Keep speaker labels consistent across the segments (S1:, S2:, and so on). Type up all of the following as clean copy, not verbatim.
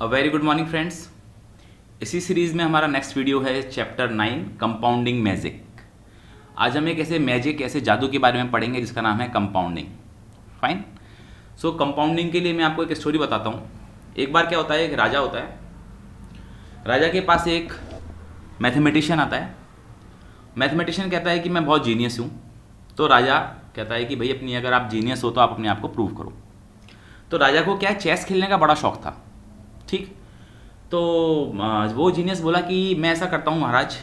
S1: Very good morning friends. इसी series में हमारा नेक्स्ट वीडियो है चैप्टर 9 कंपाउंडिंग मैजिक। आज हम एक ऐसे मैजिक ऐसे जादू के बारे में पढ़ेंगे जिसका नाम है कंपाउंडिंग। फाइन। सो कंपाउंडिंग के लिए मैं आपको एक स्टोरी बताता हूँ। एक बार क्या होता है, एक राजा होता है। राजा के पास एक मैथमेटिशियन आता है। मैथमेटिशियन कहता है कि मैं बहुत जीनियस हूँ। तो राजा कहता है कि भाई अपनी अगर आप जीनियस हो तो आप अपने आप को प्रूव करो। तो राजा को क्या है, चेस खेलने का बड़ा शौक था। ठीक। तो वो जीनियस बोला कि मैं ऐसा करता हूँ महाराज,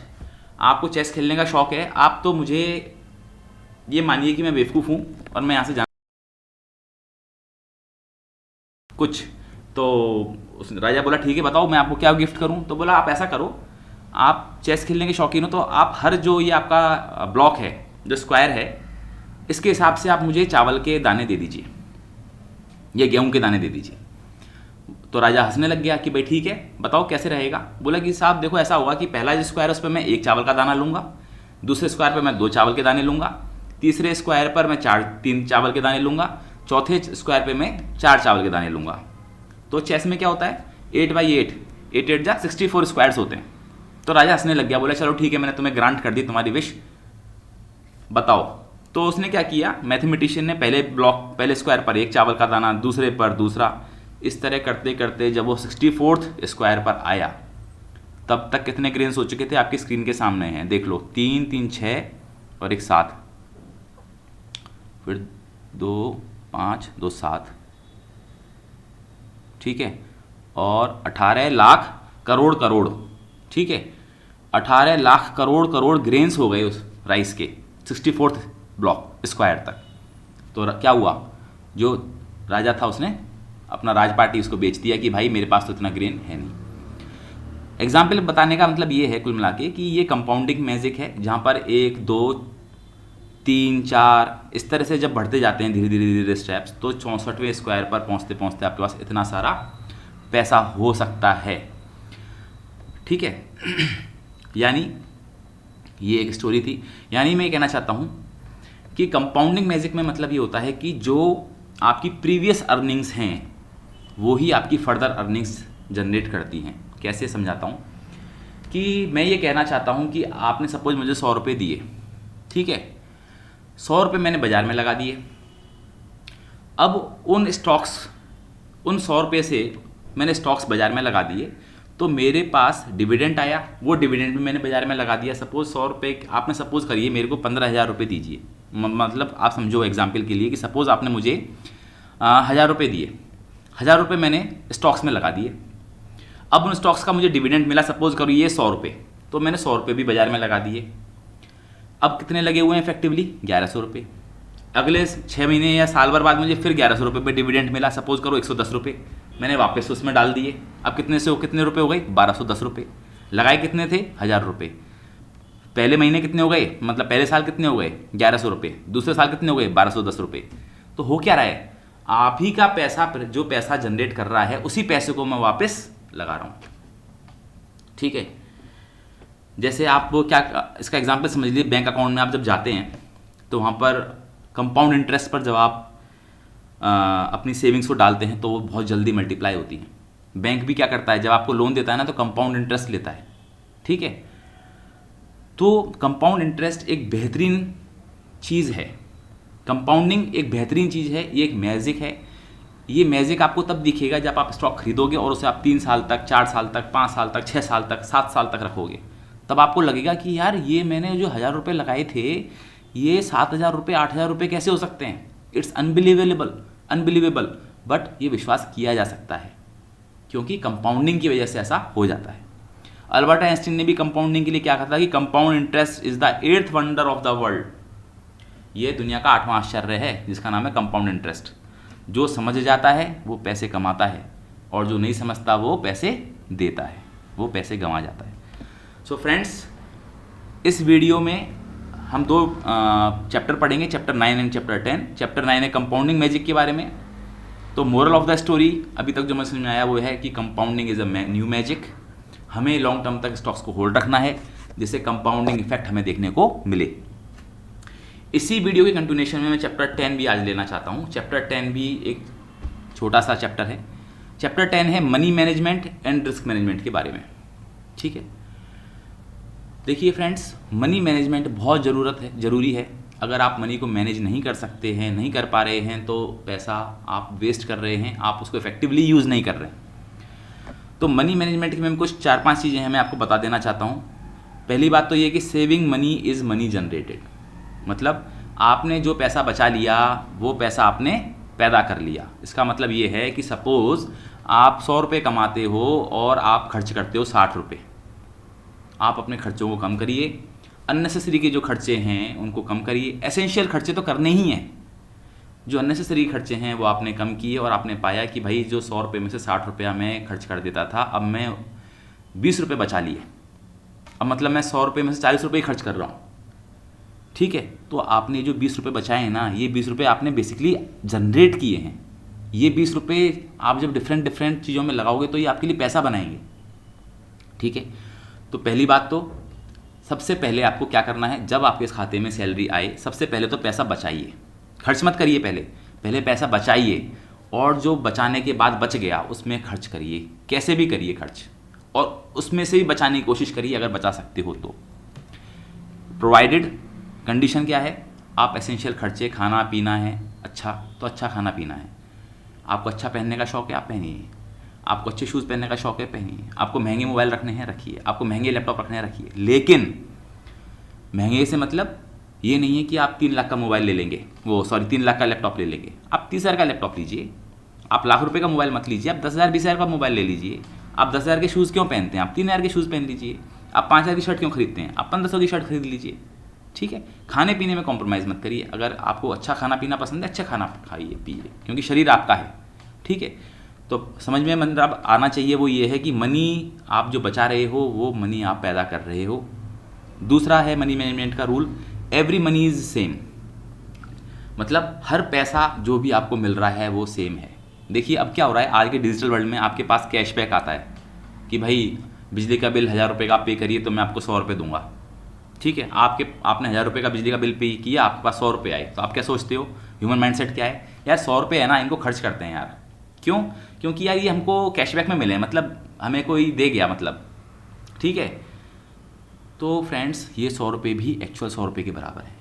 S1: आपको चेस खेलने का शौक है, आप तो मुझे ये मानिए कि मैं बेवकूफ़ हूँ और मैं यहाँ से जाना कुछ। तो उस राजा बोला ठीक है बताओ मैं आपको क्या गिफ्ट करूँ। तो बोला आप ऐसा करो, आप चेस खेलने के शौकीन हो तो आप हर जो ये आपका ब्लॉक है, जो स्क्वायर है, इसके हिसाब से आप मुझे चावल के दाने दे दीजिए या गेहूँ के दाने दे दीजिए। तो राजा हंसने लग गया कि भाई ठीक है बताओ कैसे रहेगा। बोला कि साहब देखो ऐसा होगा कि पहला जो स्क्वायर है उस पर मैं एक चावल का दाना लूँगा, दूसरे स्क्वायर पर मैं 2 चावल के दाने लूँगा, तीसरे स्क्वायर पर मैं 3 चावल के दाने लूँगा, चौथे स्क्वायर पे मैं 4 चावल के दाने लूँगा। तो चेस में क्या होता है 8x8, 8 जा 64 स्क्वायर्स होते हैं। तो राजा हंसने लग गया, बोला चलो ठीक है मैंने तुम्हें ग्रांट कर दी तुम्हारी विश, बताओ। तो उसने क्या किया, मैथमेटिशियन ने पहले स्क्वायर पर एक चावल का दाना, दूसरे पर दूसरा, इस तरह करते करते जब वो 64th स्क्वायर पर आया तब तक कितने ग्रेन्स हो चुके थे आपकी स्क्रीन के सामने हैं, देख लो। 3 3 6 और एक 7, फिर 2 5 2 7, ठीक है, और 18 लाख करोड़ करोड़, ठीक है, 18 लाख करोड़ करोड़ ग्रेन्स हो गए उस राइस के 64th ब्लॉक स्क्वायर तक। तो क्या हुआ, जो राजा था उसने अपना राजपाटी उसको बेच दिया कि भाई मेरे पास तो इतना ग्रेन है नहीं। एग्जाम्पल बताने का मतलब ये है कुल मिला के कि ये कंपाउंडिंग मैजिक है, जहाँ पर 1 2 3 4 इस तरह से जब बढ़ते जाते हैं धीरे धीरे धीरे स्टेप्स, तो 64वें स्क्वायर पर पहुँचते पहुँचते आपके पास इतना सारा पैसा हो सकता है। ठीक है। यानी ये एक स्टोरी थी। यानी मैं ये कहना चाहता हूँ कि कंपाउंडिंग मैजिक में मतलब ये होता है कि जो आपकी प्रीवियस अर्निंग्स हैं वो ही आपकी फर्दर अर्निंग्स जनरेट करती हैं। कैसे समझाता हूँ कि मैं ये कहना चाहता हूँ कि आपने सपोज मुझे 100 रुपये दिए, ठीक है, 100 रुपये मैंने बाज़ार में लगा दिए। अब उन 100 रुपये से मैंने स्टॉक्स बाज़ार में लगा दिए, तो मेरे पास डिविडेंड आया, वो डिविडेंड भी मैंने बाज़ार में लगा दिया। सपोज 100 रुपये आपने सपोज करिए मेरे को 15,000 रुपये दीजिए, मतलब आप समझो एग्जाम्पल के लिए कि सपोज आपने मुझे 1,000 रुपये दिए, 1,000 रुपये मैंने स्टॉक्स में लगा दिए। अब उन स्टॉक्स का मुझे डिविडेंड मिला, सपोज करो ये 100 रुपये, तो मैंने 100 रुपये भी बाज़ार में लगा दिए। अब कितने लगे हुए हैं इफेक्टिवली 1100 रुपये। अगले 6 महीने या साल भर बाद मुझे फिर 1100 रुपये पे डिविडेंड मिला, सपोज करो 110 रुपये, मैंने वापस उसमें डाल दिए। अब कितने रुपये हो गए, 1210 रुपये। लगाए कितने थे, 1,000 रुपये। पहले महीने कितने हो गए, मतलब पहले साल कितने हो गए, 1100 रुपये। दूसरे साल कितने हो गए, 1210 रुपये। तो हो क्या रहा है, आप ही का पैसा, जो पैसा जनरेट कर रहा है उसी पैसे को मैं वापस लगा रहा हूँ। ठीक है। जैसे आप वो क्या, इसका एग्जांपल समझ लीजिए, बैंक अकाउंट में आप जब जाते हैं तो वहाँ पर कंपाउंड इंटरेस्ट पर जब आप अपनी सेविंग्स को डालते हैं तो वो बहुत जल्दी मल्टीप्लाई होती है। बैंक भी क्या करता है, जब आपको लोन देता है ना तो कंपाउंड इंटरेस्ट लेता है। ठीक है। तो कंपाउंड इंटरेस्ट एक बेहतरीन चीज़ है, कंपाउंडिंग एक बेहतरीन चीज़ है, ये एक मैजिक है। ये मैजिक आपको तब दिखेगा जब आप स्टॉक खरीदोगे और उसे आप 3 साल तक, 4 साल तक, 5 साल तक, 6 साल तक, 7 साल तक रखोगे। तब आपको लगेगा कि यार ये मैंने जो 1,000 रुपये लगाए थे ये 7,000 रुपये, 8,000 रुपये कैसे हो सकते हैं। इट्स अनबिलीवेबल, बट ये विश्वास किया जा सकता है क्योंकि कंपाउंडिंग की वजह से ऐसा हो जाता है। अल्बर्ट आइंस्टीन ने भी कंपाउंडिंग के लिए क्या कहा था कि compound interest is the 8th wonder of the world. ये दुनिया का 8वां आश्चर्य है जिसका नाम है कंपाउंड इंटरेस्ट। जो समझ जाता है वो पैसे कमाता है और जो नहीं समझता वो पैसे देता है, वो पैसे गंवा जाता है। सो फ्रेंड्स, इस वीडियो में हम 2 चैप्टर पढ़ेंगे, चैप्टर 9 एंड चैप्टर 10। चैप्टर 9 है कंपाउंडिंग मैजिक के बारे में। तो मोरल ऑफ द स्टोरी अभी तक जो मैं समझ में आया वो है कि compounding is a new magic. हमें लॉन्ग टर्म तक स्टॉक्स को होल्ड रखना है जिससे कंपाउंडिंग इफेक्ट हमें देखने को मिले। इसी वीडियो के कंटिन्यूएशन में मैं चैप्टर 10 भी आज लेना चाहता हूँ। चैप्टर 10 भी एक छोटा सा चैप्टर है चैप्टर 10 है money management and risk management के बारे में। ठीक है, देखिए फ्रेंड्स, मनी मैनेजमेंट बहुत ज़रूरी है। अगर आप मनी को मैनेज नहीं कर सकते हैं, नहीं कर पा रहे हैं, तो पैसा आप वेस्ट कर रहे हैं, आप उसको इफेक्टिवली यूज़ नहीं कर रहे हैं। तो मनी मैनेजमेंट की मैं कुछ 4-5 चीज़ें हैं मैं आपको बता देना चाहता हूँ। पहली बात तो ये कि saving money is money generated, मतलब आपने जो पैसा बचा लिया वो पैसा आपने पैदा कर लिया। इसका मतलब ये है कि सपोज़ आप 100 रुपये कमाते हो और आप खर्च करते हो 60 रुपये। आप अपने खर्चों को कम करिए, अननेसेसरी के जो खर्चे हैं उनको कम करिए। एसेंशियल खर्चे तो करने ही हैं, जो अननेसेसरी खर्चे हैं वो आपने कम किए और आपने पाया कि भाई जो 100 रुपये में से 60 रुपया मैं खर्च कर देता था, अब मैं 20 रुपये बचा लिए। अब मतलब मैं 100 रुपये में से 40 रुपये खर्च कर रहा हूँ। ठीक है, तो आपने जो 20 रुपये बचाए हैं ना, ये 20 रुपये आपने बेसिकली जनरेट किए हैं। ये 20 रुपये आप जब डिफरेंट चीज़ों में लगाओगे तो ये आपके लिए पैसा बनाएंगे। ठीक है, तो पहली बात तो सबसे पहले आपको क्या करना है, जब आपके इस खाते में सैलरी आए सबसे पहले तो पैसा बचाइए, खर्च मत करिए। पहले पैसा बचाइए और जो बचाने के बाद बच गया उसमें खर्च करिए, कैसे भी करिए खर्च, और उसमें से भी बचाने की कोशिश करिए अगर बचा सकते हो तो। प्रोवाइडेड कंडीशन क्या है, आप एसेंशियल खर्चे, खाना पीना है अच्छा तो अच्छा खाना पीना है, आपको अच्छा पहनने का शौक़ है आप पहनिए, आपको अच्छे शूज़ पहनने का शौक़ है पहनिए, आपको महंगे मोबाइल रखने हैं रखिए, आपको महंगे लैपटॉप रखने हैं रखिए। लेकिन महंगे से मतलब ये नहीं है कि आप 3 लाख का मोबाइल ले लेंगे, 3 लाख का लैपटॉप ले लेंगे। आप 30,000 का लैपटॉप लीजिए, आप लाख रुपए का मोबाइल मत लीजिए, आप 10,000 20,000 का मोबाइल ले लीजिए। आप 10,000 के शूज़ क्यों पहनते हैं, आप 3,000 के शूज़ पहन लीजिए। आप 5,000 की शर्ट क्यों खरीदते हैं, आप 1,500 की शर्ट खरीद लीजिए। ठीक है, खाने पीने में कॉम्प्रोमाइज़ मत करिए। अगर आपको अच्छा खाना पीना पसंद है, अच्छा खाना खाइए पीजिए, क्योंकि शरीर आपका है। ठीक है, तो समझ में मतलब आना चाहिए वो ये है कि मनी आप जो बचा रहे हो वो मनी आप पैदा कर रहे हो। दूसरा है मनी मैनेजमेंट का rule, every money is same, मतलब हर पैसा जो भी आपको मिल रहा है वो सेम है। देखिए अब क्या हो रहा है, आज के डिजिटल वर्ल्ड में आपके पास कैशबैक आता है कि भाई बिजली का बिल 1,000 रुपये का आप पे करिए तो मैं आपको 100 रुपये दूंगा। ठीक है, आपने 1,000 रुपये का बिजली का बिल पे किया, आपके पास 100 रुपये आए, तो आप क्या सोचते हो, ह्यूमन माइंडसेट क्या है, यार 100 रुपये है ना, इनको खर्च करते हैं यार। क्यों, क्योंकि यार ये हमको कैशबैक में मिले, मतलब हमें कोई दे गया मतलब। ठीक है, तो फ्रेंड्स ये 100 रुपये भी एक्चुअल 100 रुपये के बराबर है।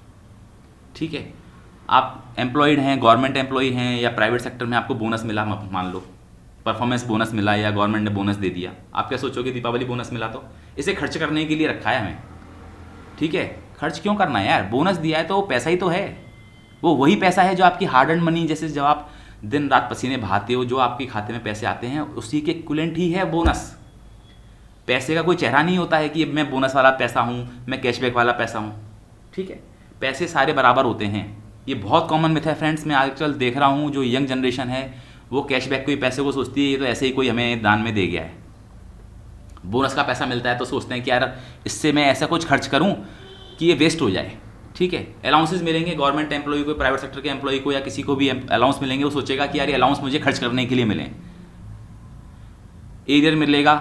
S1: ठीक है, आप एम्प्लॉयड हैं, गवर्नमेंट एम्प्लॉय हैं या प्राइवेट सेक्टर में आपको बोनस मिला, मान लो परफॉर्मेंस बोनस मिला या गवर्नमेंट ने बोनस दे दिया, आप क्या सोचोगे, दीपावली बोनस मिला तो इसे खर्च करने के लिए रखा है हमें। ठीक है, खर्च क्यों करना है यार, बोनस दिया है तो वो पैसा ही तो है, वो वही पैसा है जो आपकी हार्ड एंड मनी, जैसे जब आप दिन रात पसीने बहाते हो, जो आपके खाते में पैसे आते हैं उसी के इक्विवेलेंट ही है बोनस। पैसे का कोई चेहरा नहीं होता है कि मैं बोनस वाला पैसा हूँ, मैं कैशबैक वाला पैसा हूँ। ठीक है, पैसे सारे बराबर होते हैं। ये बहुत कॉमन मिथ है फ्रेंड्स, मैं आजकल देख रहा हूँ जो यंग जनरेशन है वो कैशबैक कोई पैसे को सोचती है ये तो ऐसे ही कोई हमें दान में दे गया है। बोनस का पैसा मिलता है तो सोचते हैं कि यार इससे मैं ऐसा कुछ खर्च करूँ कि ये वेस्ट हो जाए। ठीक है, अलाउंसेस मिलेंगे गवर्नमेंट एम्प्लॉय को, प्राइवेट सेक्टर के एम्प्लॉय को या किसी को भी अलाउंस मिलेंगे, वो सोचेगा कि यार ये अलाउंस मुझे खर्च करने के लिए मिले। एरियर मिलेगा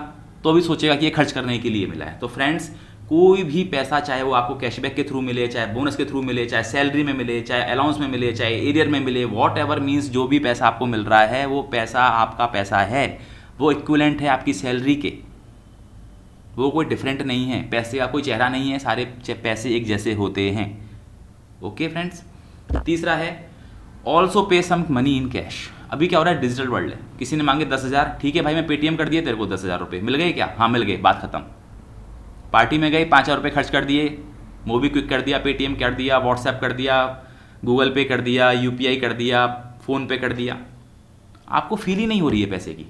S1: तो भी सोचेगा कि ये खर्च करने के लिए मिला है। तो फ्रेंड्स कोई भी पैसा, चाहे वो आपको कैशबैक के थ्रू मिले, चाहे बोनस के थ्रू मिले, चाहे सैलरी में मिले, चाहे अलाउंस में मिले, चाहे एरियर में मिले, वॉट एवर मीन्स, जो भी पैसा आपको मिल रहा है वो पैसा आपका पैसा है, वो इक्विवेलेंट है आपकी सैलरी के, वो कोई डिफरेंट नहीं है। पैसे का कोई चेहरा नहीं है, सारे पैसे एक जैसे होते हैं। ओके फ्रेंड्स, तीसरा है ऑल्सो पे सम मनी इन कैश। अभी क्या हो रहा है, डिजिटल वर्ल्ड है, किसी ने मांगे 10,000, ठीक है भाई मैं पेटीएम कर दिए तेरे को 10,000 रुपये, मिल गए क्या, हाँ मिल गए, बात खत्म। पार्टी में गए 5,000 रुपये खर्च कर दिए, मोबीक्विक कर दिया, पेटीएम कर दिया, व्हाट्सएप कर दिया, गूगल पे कर दिया, यूपीआई कर दिया, फ़ोन पे कर दिया, आपको फील ही नहीं हो रही है पैसे की।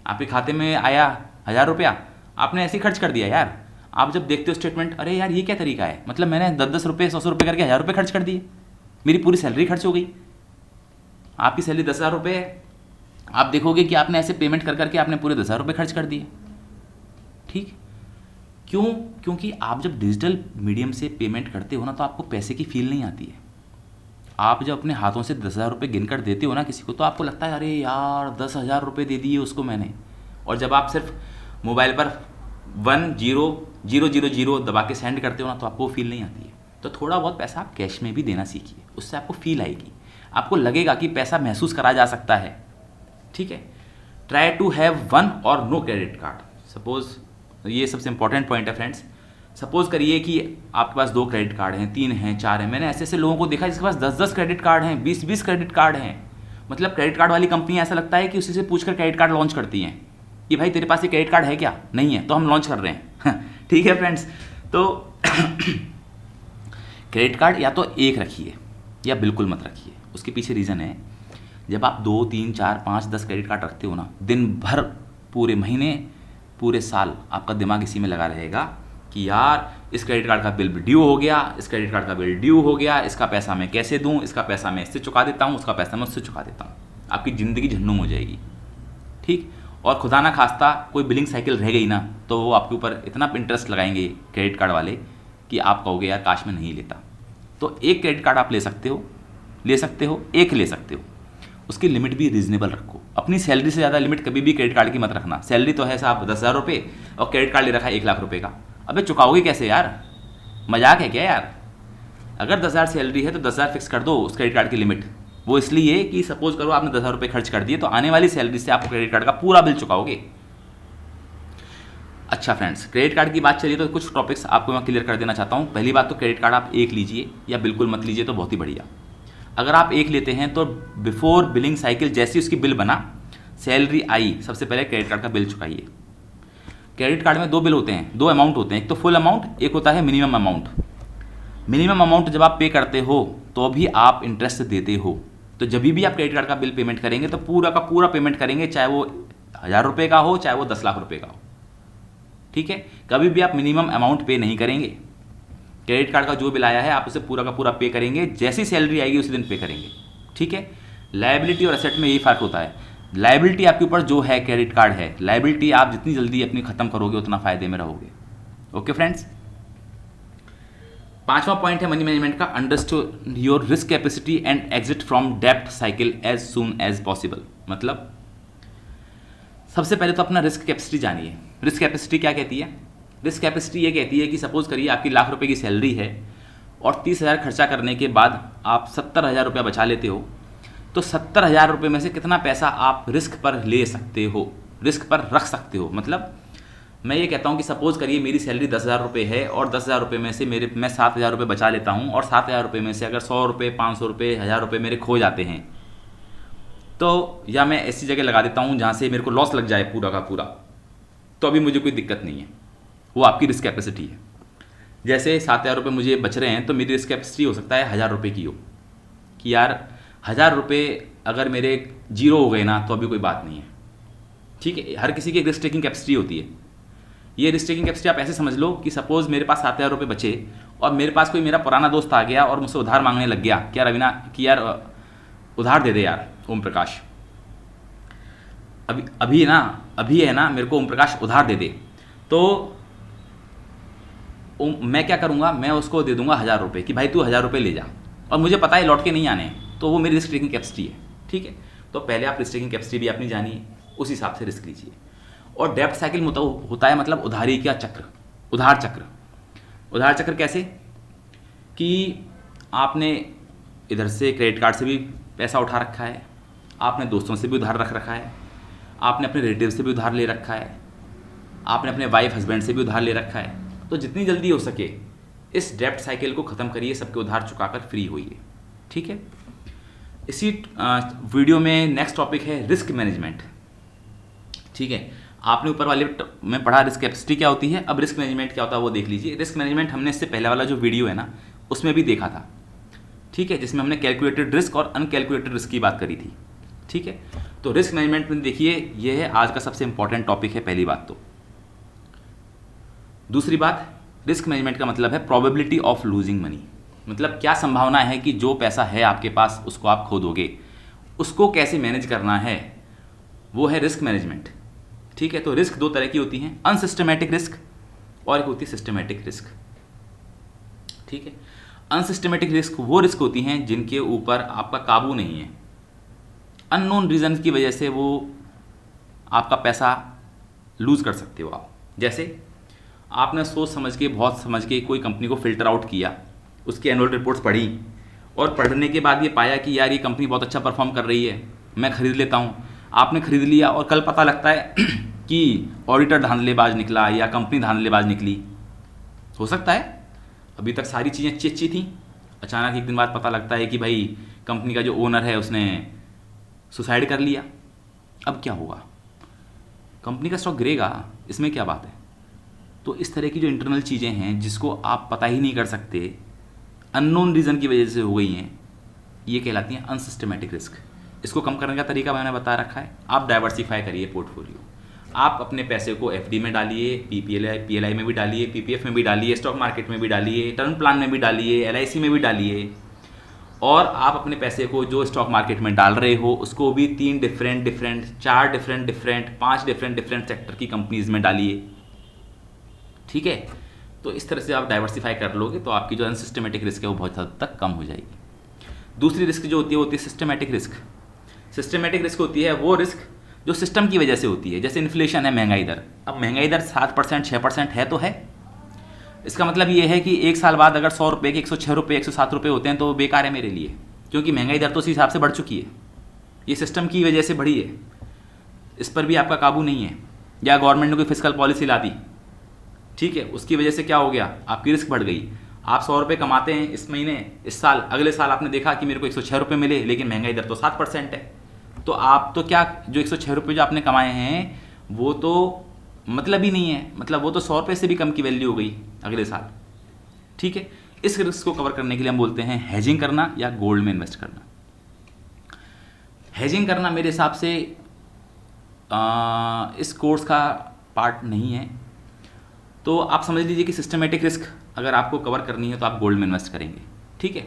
S1: आपके खाते में आया 1,000 रुपया, आपने ऐसे ही खर्च कर दिया यार। आप जब देखते हो स्टेटमेंट, अरे यार ये क्या तरीका है, मतलब मैंने 10-10 रुपये 100 रुपये करके 1,000 रुपये खर्च कर दिए, मेरी पूरी सैलरी खर्च हो गई। आपकी सैलरी 10,000 रुपये है, आप देखोगे कि आपने ऐसे पेमेंट कर करके आपने पूरे 10,000 रुपये खर्च कर दिए। ठीक, क्यों, क्योंकि आप जब डिजिटल मीडियम से पेमेंट करते हो ना तो आपको पैसे की फील नहीं आती है। आप जब अपने हाथों से 10,000 रुपये गिन कर देते हो ना किसी को, तो आपको लगता है अरे यार 10,000 रुपये दे दिए उसको मैंने। और जब आप सिर्फ मोबाइल पर 10,000 दबा के सेंड करते हो ना तो आपको फील नहीं आती है। तो थोड़ा बहुत पैसा आप कैश में भी देना सीखिए, उससे आपको फील आएगी, आपको लगेगा कि पैसा महसूस करा जा सकता है। ठीक है, ट्राई टू हैव वन और नो क्रेडिट कार्ड। सपोज, ये सबसे इंपॉर्टेंट पॉइंट है फ्रेंड्स, सपोज करिए कि आपके पास 2 क्रेडिट कार्ड हैं, 3 हैं, 4 हैं। मैंने ऐसे ऐसे लोगों को देखा जिसके पास 10-10 क्रेडिट कार्ड हैं, 20-20 क्रेडिट कार्ड हैं। मतलब क्रेडिट कार्ड वाली कंपनी ऐसा लगता है कि उसी से पूछकर क्रेडिट कार्ड लॉन्च करती हैं कि भाई तेरे पास ये क्रेडिट कार्ड है क्या? नहीं है, तो हम लॉन्च कर रहे हैं। ठीक है फ्रेंड्स, तो क्रेडिट कार्ड या तो एक रखिए या बिल्कुल मत रखिए। उसके पीछे रीज़न है, जब आप 2, 3, 4, 5, 10 क्रेडिट कार्ड रखते हो ना, दिन भर, पूरे महीने, पूरे साल आपका दिमाग इसी में लगा रहेगा कि यार इस क्रेडिट कार्ड का बिल ड्यू हो गया, इस क्रेडिट कार्ड का बिल ड्यू हो गया, इसका पैसा मैं कैसे दूं, इसका पैसा मैं इससे चुका देता हूं, उसका पैसा मैं उससे चुका देता हूं। आपकी ज़िंदगी झन्नूम हो जाएगी। ठीक, और खुदा ना खास्ता कोई बिलिंग साइकिल रह गई ना, तो वो आपके ऊपर इतना इंटरेस्ट लगाएंगे क्रेडिट कार्ड वाले कि आप कहोगे यार काश मैं नहीं लेता। तो एक क्रेडिट कार्ड आप ले सकते हो, एक ले सकते हो। उसकी लिमिट भी रीजनेबल रखो। अपनी सैलरी से ज़्यादा लिमिट कभी भी क्रेडिट कार्ड की मत रखना। सैलरी तो है साहब 10,000 रुपये और क्रेडिट कार्ड ले रखा है 1,00,000 रुपये का। अबे चुकाओगे कैसे यार? मजाक है क्या यार? अगर 10,000 सैलरी है तो 10,000 फिक्स कर दो उस क्रेडिट कार्ड की लिमिट। वो इसलिए कि सपोज करो आपने 10,000 रुपये खर्च कर दिए, तो आने वाली सैलरी से आप क्रेडिट कार्ड का पूरा बिल चुकाओगे। अच्छा फ्रेंड्स, क्रेडिट कार्ड की बात चलिए तो कुछ टॉपिक्स आपको मैं क्लियर कर देना चाहता हूँ। पहली बात तो क्रेडिट कार्ड आप एक लीजिए या बिल्कुल मत लीजिए तो बहुत ही बढ़िया। अगर आप एक लेते हैं तो बिफोर बिलिंग साइकिल जैसी उसकी बिल बना, सैलरी आई, सबसे पहले क्रेडिट कार्ड का बिल चुकाइए। क्रेडिट कार्ड में 2 बिल होते हैं, 2 अमाउंट होते हैं, एक तो फुल अमाउंट, एक होता है मिनिमम अमाउंट। मिनिमम अमाउंट जब आप पे करते हो तो भी आप इंटरेस्ट देते हो। तो जब भी आप क्रेडिट कार्ड का बिल पेमेंट करेंगे तो पूरा का पूरा पेमेंट करेंगे, चाहे वो 1,000 रुपये का हो, चाहे वो 10 लाख रुपये का हो। ठीक है, कभी भी आप मिनिमम अमाउंट पे नहीं करेंगे। क्रेडिट कार्ड का जो बिल आया है आप उसे पूरा का पूरा पे करेंगे, जैसी सैलरी आएगी उसी दिन पे करेंगे। ठीक है, लायबिलिटी और एसेट में यही फ़र्क होता है। लायबिलिटी आपके ऊपर जो है क्रेडिट कार्ड है, लायबिलिटी आप जितनी जल्दी अपनी ख़त्म करोगे उतना फ़ायदे में रहोगे। ओके फ्रेंड्स, 5वां पॉइंट है मनी मैनेजमेंट का, understand your risk capacity and exit from डेब्ट cycle as soon as possible. मतलब सबसे पहले तो अपना रिस्क कैपेसिटी जानिए। रिस्क कैपेसिटी क्या कहती है? रिस्क कैपेसिटी ये कहती है कि सपोज करिए आपकी 1,00,000 रुपये की सैलरी है और 30,000 खर्चा करने के बाद आप 70,000 रुपया बचा लेते हो, तो 70,000 रुपये में से कितना पैसा आप रिस्क पर ले सकते हो, रिस्क पर रख सकते हो। मतलब मैं ये कहता हूँ कि सपोज करिए मेरी सैलरी 10,000 रुपये है और 10,000 रुपये में से मैं 7,000 रुपये बचा लेता हूँ, और 7,000 रुपये में से अगर 100 रुपये, 500 रुपये, 1,000 रुपये मेरे खो जाते हैं, तो या मैं ऐसी जगह लगा देता हूँ जहाँ से मेरे को लॉस लग जाए पूरा का पूरा, तो अभी मुझे कोई दिक्कत नहीं है। वो आपकी रिस्क कैपेसिटी है। जैसे 7,000 रुपये मुझे बच रहे हैं तो मेरी रिस्क कैपेसिटी हो सकता है 1,000 रुपये की हो, कि यार 1,000 रुपये अगर मेरे 0 हो गए ना तो अभी कोई बात नहीं है। ठीक है, हर किसी की एक रिस्क टेकिंग कैपेसिटी होती है। ये रिस्क टेकिंग कैपेसिटी आप ऐसे समझ लो कि सपोज मेरे पास 7,000 रुपये बचे और मेरे पास कोई मेरा पुराना दोस्त आ गया और मुझसे उधार मांगने लग गया, क्या रवीना कि यार उधार दे दे यार ओम प्रकाश, अभी है ना मेरे को ओम प्रकाश उधार दे दे। तो मैं क्या करूँगा, मैं उसको दे दूंगा 1,000 रुपये कि भाई तू 1,000 रुपये ले जा, और मुझे पता है लौट के नहीं आने, तो वो मेरी रिस्क टेकिंग कैपेसिटी है। ठीक है, तो पहले आप रिस्क टेकिंग कैपेसिटी भी अपनी जानिए, उस हिसाब से रिस्क लीजिए। और डेब्ट साइकिल होता है मतलब उधारी का चक्र, उधार चक्र। उधार चक्र कैसे कि आपने इधर से क्रेडिट कार्ड से भी पैसा उठा रखा है, आपने दोस्तों से भी उधार रख रखा है, आपने अपने रिलेटिव से भी उधार ले रखा है, आपने अपने वाइफ हस्बैंड से भी उधार ले रखा है। तो जितनी जल्दी हो सके इस डेब्ट साइकिल को ख़त्म करिए, सबके उधार चुकाकर फ्री होइए। ठीक है, इसी वीडियो में नेक्स्ट टॉपिक है रिस्क मैनेजमेंट। ठीक है, आपने ऊपर वाले में पढ़ा रिस्क कैपेसिटी क्या होती है, अब रिस्क मैनेजमेंट क्या होता है वो देख लीजिए। रिस्क मैनेजमेंट हमने इससे पहले वाला जो वीडियो है ना उसमें भी देखा था। ठीक है, जिसमें हमने कैलकुलेटेड रिस्क और अनकैलकुलेटेड रिस्क की बात करी थी। ठीक है, तो रिस्क मैनेजमेंट में देखिए ये है आज का सबसे इंपॉर्टेंट टॉपिक है, पहली बात तो। दूसरी बात, रिस्क मैनेजमेंट का मतलब है प्रोबेबिलिटी ऑफ लूजिंग मनी। मतलब क्या संभावना है कि जो पैसा है आपके पास उसको आप खो दोगे, उसको कैसे मैनेज करना है, वो है रिस्क मैनेजमेंट। ठीक है, तो रिस्क 2 तरह की होती हैं, अनसिस्टमेटिक रिस्क और एक होती है सिस्टमेटिक रिस्क। ठीक है, अनसिस्टमेटिक रिस्क वो रिस्क होती हैं जिनके ऊपर आपका काबू नहीं है, अननोन रीजन की वजह से वो आपका पैसा लूज कर सकते हो आप। जैसे आपने सोच समझ के, बहुत समझ के कोई कंपनी को फिल्टर आउट किया, उसकी एनुअल रिपोर्ट्स पढ़ी और पढ़ने के बाद ये पाया कि यार ये कंपनी बहुत अच्छा परफॉर्म कर रही है, मैं खरीद लेता हूँ। आपने खरीद लिया और कल पता लगता है कि ऑडिटर धांधलेबाज निकला या कंपनी धांधलेबाज निकली, हो सकता है अभी तक सारी चीज़ें अच्छी अच्छी थी, अचानक एक दिन बाद पता लगता है कि भाई कंपनी का जो ओनर है उसने सुसाइड कर लिया, अब क्या होगा? कंपनी का स्टॉक गिरेगा, इसमें क्या बात है? तो इस तरह की जो इंटरनल चीज़ें हैं जिसको आप पता ही नहीं कर सकते, अननोन रीज़न की वजह से हो गई हैं, ये कहलाती हैं अनसिस्टमेटिक रिस्क। इसको कम करने का तरीका मैंने बता रखा है। आप डाइवर्सिफाई करिए पोर्टफोलियो, आप अपने पैसे को एफडी में डालिए, पीएलआई में भी डालिए, पीपीएफ में भी डालिए, स्टॉक मार्केट में भी डालिए, टर्म प्लान में भी डालिए, एलआईसी में भी डालिए, और आप अपने पैसे को जो स्टॉक मार्केट में डाल रहे हो उसको भी 3 डिफरेंट 4 डिफरेंट 5 डिफरेंट सेक्टर की कंपनीज में डालिए, ठीक है? तो इस तरह से आप डाइवर्सिफाई कर लोगे तो आपकी जो अनसिस्टमेटिक रिस्क है वो बहुत हद तक कम हो जाएगी। दूसरी रिस्क जो होती है सिस्टमेटिक रिस्क। सिस्टमेटिक रिस्क होती है वो रिस्क जो सिस्टम की वजह से होती है, जैसे इन्फ्लेशन है, महंगाई दर। अब महंगाई दर 7% 6% है तो है, इसका मतलब ये है कि एक साल बाद अगर 100 रुपये के 106 रुपये 107 रुपये होते हैं तो वो बेकार है मेरे लिए, क्योंकि महंगाई दर तो उसी हिसाब से बढ़ चुकी है, ये सिस्टम की वजह से बढ़ी है, इस पर भी आपका काबू नहीं है। या गवर्नमेंट ने कोई फिस्कल पॉलिसी ला दी, ठीक है, उसकी वजह से क्या हो गया, आपकी रिस्क बढ़ गई। आप 100 रुपये कमाते हैं इस महीने, इस साल, अगले साल आपने देखा कि मेरे को 106 रुपये मिले, लेकिन महंगाई दर तो 7% है, तो आप तो क्या, जो 106 रुपये जो आपने कमाए हैं वो तो मतलब ही नहीं है, मतलब वो तो 100 रुपये से भी कम की वैल्यू हो गई अगले साल, ठीक है? इस रिस्क को कवर करने के लिए हम बोलते हैं हेजिंग करना या गोल्ड में इन्वेस्ट करना। हेजिंग करना मेरे हिसाब से इस कोर्स का पार्ट नहीं है, तो आप समझ लीजिए कि सिस्टमेटिक रिस्क अगर आपको कवर करनी है तो आप गोल्ड में इन्वेस्ट करेंगे, ठीक है?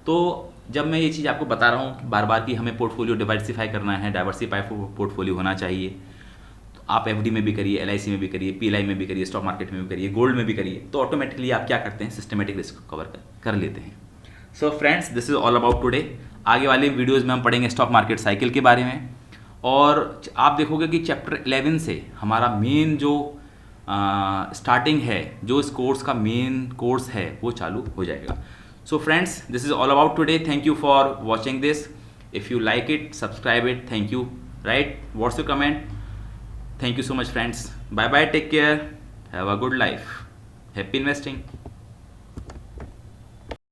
S1: तो जब मैं ये चीज़ आपको बता रहा हूँ बार बार कि हमें पोर्टफोलियो डाइवर्सिफाई करना है, डाइवर्सिफाई पोर्टफोलियो होना चाहिए, तो आप एफडी में भी करिए, एलआईसी में भी करिए, पीएलआई में भी करिए, स्टॉक मार्केट में भी करिए, गोल्ड में भी करिए, तो ऑटोमेटिकली आप क्या करते हैं, सिस्टमेटिक रिस्क को कवर कर लेते हैं। So friends, this is all about today. आगे वाले वीडियोज़ में हम पढ़ेंगे स्टॉक मार्केट साइकिल के बारे में, और आप देखोगे कि चैप्टर 11 से हमारा मेन जो स्टार्टिंग है, जो इस कोर्स का मेन कोर्स है वो चालू हो जाएगा। So friends, this is all about today. Thank you for watching this. If you like it, subscribe it. Thank you. Right? What's your comment? Thank you so much friends. Bye bye. Take care. Have a good life. Happy investing.